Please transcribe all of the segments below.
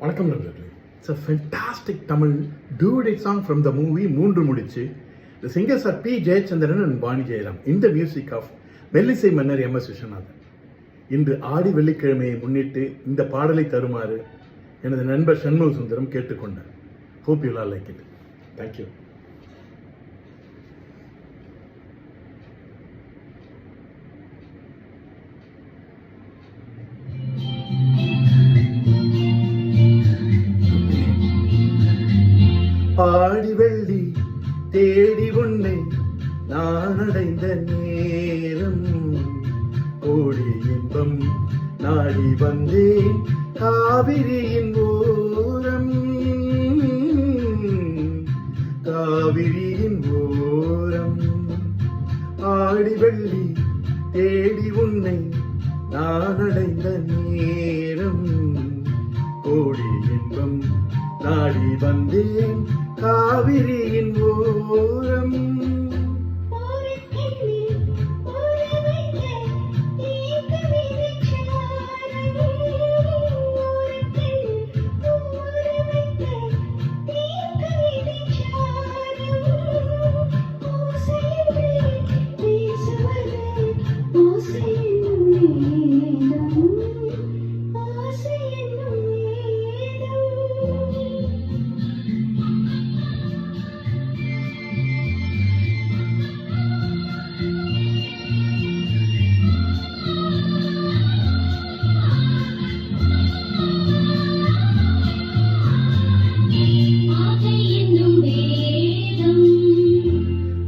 வணக்கம் நண்பர்களே. It's a fantastic Tamil duet song from the movie Moondru Mudichu. The singers are P Jayachandran and Vani Jayaram. இந்த music of மெல்லிசை மன்னர் எம் எஸ் விஸ்வநாதன். இன்று ஆடி வெள்ளிக்கிழமையை முன்னிட்டு இந்த பாடலை தருமாறு எனது நண்பர் சண்முக சுந்தரம் கேட்டுக்கொண்டார். Hope you all like it. Thank you. ஆடி வெள்ளி தேடி உன்னை நான் அடைந்த நேரம், கோடி இன்பம் நாடி வந்தேன் காவிரியின் ஓரம், காவிரியின் ஓரம். ஆடி வெள்ளி தேடி உன்னை நான் அடைந்த நேரம், கோடி இன்பம் நாடி வந்தேன் காவிரியின் ஓரம்.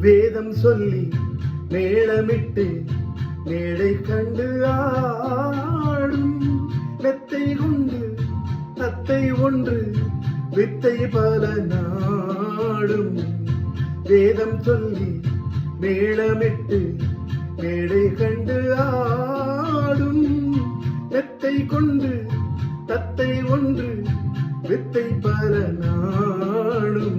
வேதம் சொல்லி மேளமிட்டு மேடை கண்டு ஆடும், மெத்தை கொண்டு தத்தை ஒன்று வித்தை பல நாடும். வேதம் சொல்லி மேளமிட்டு மேடை கண்டு ஆடும், மெத்தை கொண்டு தத்தை ஒன்று வித்தை பல நாடும்.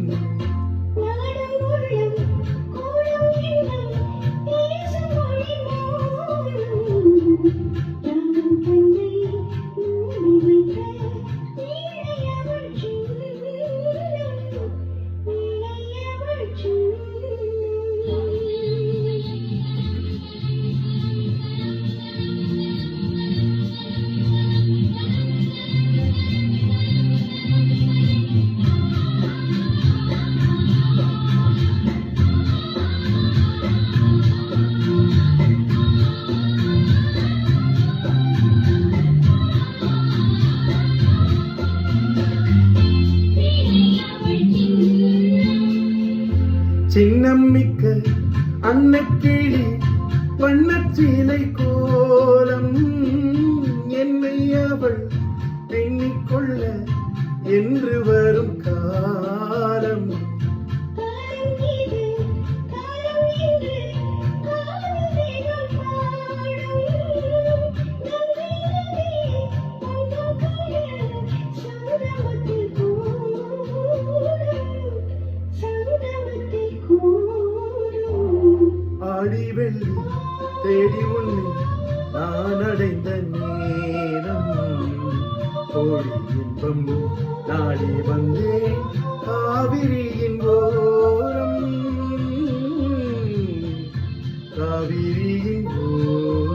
சின்னம் மிக்க அன்னக்கிளி வண்ணச்சீலை கோலம், என்னை அவள் எண்ணிக்கொள்ள என்று வரும் காலம். ஆடி வெள்ளி தேடி உன்னை நான் அடைந்த நேரம், கோடி இன்பம் நாடி வந்தேன் காவிரியின் ஓரம், காவிரியின் ஓரம்.